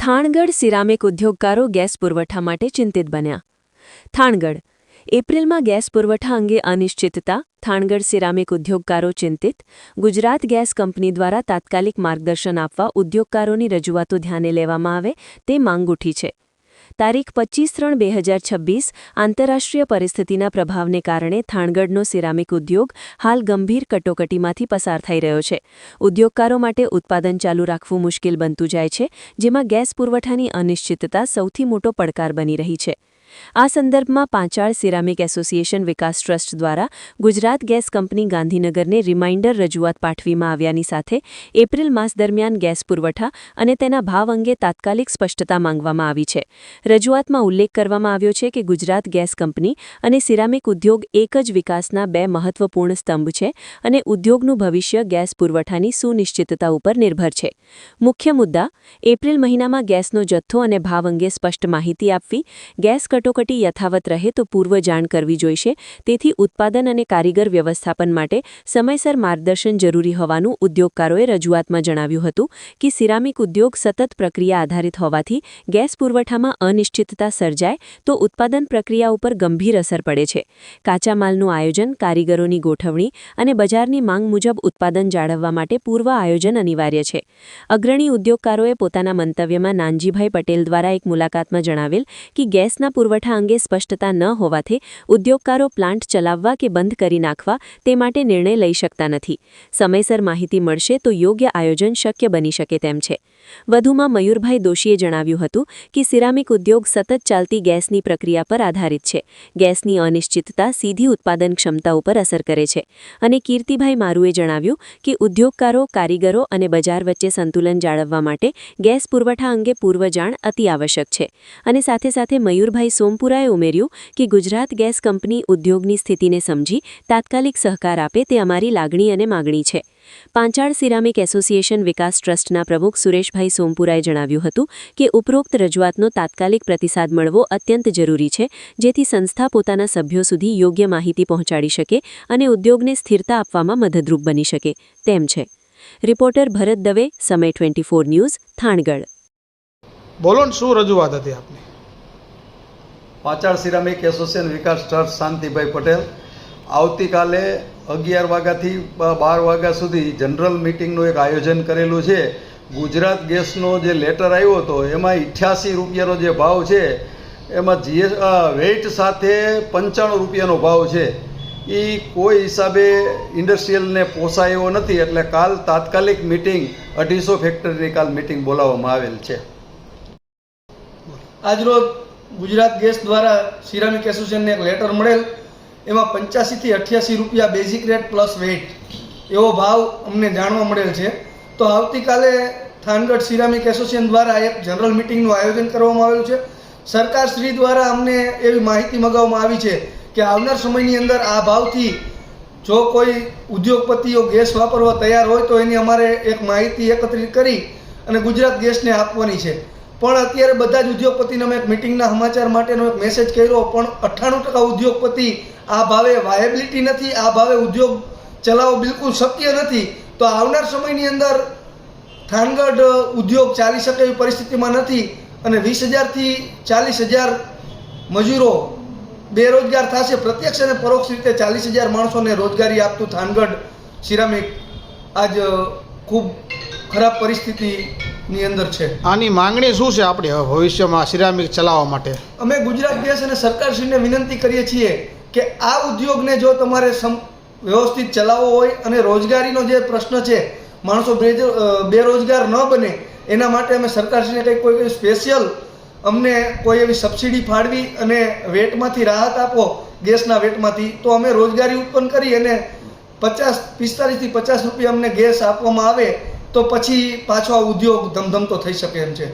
થાણગઢ ceramic ઉદ્યોગકારો gas પુરવઠા માટે ચિંતિત બન્યા. થાણગઢ એપ્રિલમાં ગેસ પુરવઠા અંગે અનિશ્ચિતતા, થાણગઢ સિરામિક ઉદ્યોગકારો ચિંતિત. ગુજરાત ગેસ કંપની દ્વારા તાત્કાલિક માર્ગદર્શન આપવા ઉદ્યોગકારોની રજૂઆતો ધ્યાને લેવામાં આવે તે માંગ ઉઠી છે. તારીખ 25/3/2026 આંતરરાષ્ટ્રીય પરિસ્થિતિના પ્રભાવને કારણે થાણગઢનો સિરામિક ઉદ્યોગ હાલ ગંભીર કટોકટીમાંથી પસાર થઈ રહ્યો છે. ઉદ્યોગકારો માટે ઉત્પાદન ચાલુ રાખવું મુશ્કેલ બનતું જાય છે, જેમાં ગેસ પુરવઠાની અનિશ્ચિતતા સૌથી મોટો પડકાર બની રહી છે. આ સંદર્ભમાં પાંચાળ સિરામિક એસોસિએશન વિકાસ ટ્રસ્ટ દ્વારા ગુજરાત ગેસ કંપની ગાંધીનગરને રિમાઇન્ડર રજૂઆત પાઠવીમાં આવ્યાની સાથે એપ્રિલ માસ દરમિયાન ગેસ પુરવઠા અને તેના ભાવ અંગે તાત્કાલિક સ્પષ્ટતા માંગવામાં આવી છે. રજૂઆતમાં ઉલ્લેખ કરવામાં આવ્યો છે કે ગુજરાત ગેસ કંપની અને સિરામિક ઉદ્યોગ એક જ વિકાસના બે મહત્વપૂર્ણ સ્તંભ છે અને ઉદ્યોગનું ભવિષ્ય ગેસ પુરવઠાની સુનિશ્ચિતતા ઉપર નિર્ભર છે. મુખ્ય મુદ્દા: એપ્રિલ મહિનામાં ગેસનો જથ્થો અને ભાવ અંગે સ્પષ્ટ માહિતી આપવી, ગેસ કટોકટી યથાવત રહે તો પૂર્વ જાણ કરવી જોઈશે. તેથી ઉત્પાદન અને કારીગર વ્યવસ્થાપન માટે સમયસર માર્ગદર્શન જરૂરી હોવાનું ઉદ્યોગકારોએ રજૂઆતમાં જણાવ્યું હતું કે સિરામિક ઉદ્યોગ સતત પ્રક્રિયા આધારિત હોવાથી ગેસ પુરવઠામાં અનિશ્ચિતતા સર્જાય તો ઉત્પાદન પ્રક્રિયા ઉપર ગંભીર અસર પડે છે. કાચા માલનું આયોજન, કારીગરોની ગોઠવણી અને બજારની માંગ મુજબ ઉત્પાદન જાળવવા માટે પૂર્વ આયોજન અનિવાર્ય છે. અગ્રણી ઉદ્યોગકારોએ પોતાના મંતવ્યમાં નાનજીભાઈ પટેલ દ્વારા એક મુલાકાતમાં જણાવેલ કે ગેસના પુરવઠા અંગે સ્પષ્ટતા ન હોવાથી ઉદ્યોગકારો પ્લાન્ટ ચલાવવા કે બંધ કરી નાખવા તે માટે નિર્ણય લઈ શકતા નથી. સમયસર માહિતી મળશે તો યોગ્ય આયોજન શક્ય બની શકે તેમ છે. વધુમાં મયુરભાઈ દોશીએ જણાવ્યું હતું કે સિરામિક ઉદ્યોગ સતત ચાલતી ગેસની પ્રક્રિયા પર આધારિત છે. ગેસની અનિશ્ચિતતા સીધી ઉત્પાદન ક્ષમતા ઉપર અસર કરે છે. અને કીર્તિભાઈ મારુએ જણાવ્યું કે ઉદ્યોગકારો, કારીગરો અને બજાર વચ્ચે સંતુલન જાળવવા માટે ગેસ પુરવઠા અંગે પૂર્વજાણ અતિ આવશ્યક છે. અને સાથે સાથે મયુરભાઈ સોમપુરાએ ઉમેર્યું કે ગુજરાત ગેસ કંપની ઉદ્યોગની સ્થિતિને સમજી તાત્કાલિક સહકાર આપે તે અમારી લાગણી અને માગણી છે. પાંચાળ સિરામિક એસોસિએશન વિકાસ ટ્રસ્ટના પ્રમુખ સુરેશભાઈ સોમપુરાએ જણાવ્યું હતું કે ઉપરોક્ત રજૂઆતનો તાત્કાલિક પ્રતિસાદ મળવો અત્યંત જરૂરી છે, જેથી સંસ્થા પોતાના સભ્યો સુધી યોગ્ય માહિતી પહોંચાડી શકે અને ઉદ્યોગને સ્થિરતા આપવામાં મદદરૂપ બની શકે તેમ છે. રિપોર્ટર ભરત દવે, સમય 24 ન્યૂઝ, થાણગઢ. બોલો ને, શું રજૂઆત હતી આપની? પાંચાળ સિરામિક એસોસિએશન વિકાસ ટ્રસ્ટ શાંતિભાઈ પટેલ. આવતીકાલે 11 વાગ્યાથી 12 વાગ્યા સુધી જનરલ મિટિંગનું એક આયોજન કરેલું છે. ગુજરાત ગેસનો જે લેટર આવ્યો હતો એમાં 88 રૂપિયાનો જે ભાવ છે, એમાં વેઇટ સાથે 95 રૂપિયાનો ભાવ છે. એ કોઈ હિસાબે ઇન્ડસ્ટ્રીયલને પોસાય એવો નથી. એટલે કાલ તાત્કાલિક મિટિંગ 250 ફેક્ટરીની કાલ મિટિંગ બોલાવવામાં આવેલ છે. આજરોજ ગુજરાત ગેસ દ્વારા સિરામિક એસોસિએશનને એક લેટર મળેલ. એમાં 85 થી 88 રૂપિયા બેઝિક રેટ પ્લસ વેઇટ એવો ભાવ અમને જાણવા મળેલ છે. તો આવતીકાલે થાનગઢ સિરામિક એસોસિએશન દ્વારા એક જનરલ મિટિંગનું આયોજન કરવામાં આવેલું છે. સરકાર શ્રી દ્વારા અમને એવી માહિતી મગાવવામાં આવી છે કે આવનાર સમયની અંદર આ ભાવથી જો કોઈ ઉદ્યોગપતિઓ ગેસ વાપરવા તૈયાર હોય તો એની અમારે એક માહિતી એકત્રિત કરી અને ગુજરાત ગેસને આપવાની છે. પણ અત્યારે બધા જ ઉદ્યોગપતિને અમે એક મિટિંગના સમાચાર માટેનો એક મેસેજ કર્યો, પણ 98% ઉદ્યોગપતિ આ ભાવે વાયેબિલિટી નથી, આ ભાવે ઉદ્યોગ ચલાવવો બિલકુલ શક્ય નથી. તો આવનાર સમયની અંદર થાનગઢ ઉદ્યોગ ચાલી શકે એવી પરિસ્થિતિમાં નથી અને 20,000 થી 40,000 મજૂરો બેરોજગાર થશે. પ્રત્યક્ષ અને પરોક્ષ રીતે 40,000 માણસોને રોજગારી આપતું થાનગઢ સિરામિક આજ ખૂબ ખરાબ પરિસ્થિતિની અંદર છે. આની માંગણી શું છે આપણે ભવિષ્યમાં સિરામિક ચલાવવા માટે? અમે ગુજરાત ગેસ અને સરકારશ્રીને વિનંતી કરીએ છીએ કે આ ઉદ્યોગને જો તમારે વ્યવસ્થિત ચલાવવો હોય અને રોજગારીનો જે પ્રશ્ન છે, માણસો બેરોજગાર ન બને એના માટે અમે સરકારશ્રીને કોઈ સ્પેશિયલ અમને કોઈ એવી સબસિડી ફાળવી અને વેટમાંથી રાહત આપો, ગેસના વેટમાંથી, તો અમે રોજગારી ઉત્પન્ન કરી અને 45 થી 50 રૂપિયા અમને ગેસ આપવામાં આવે તો પછી પાછો આ ઉદ્યોગ ધમધમતો થઈ શકે એમ છે.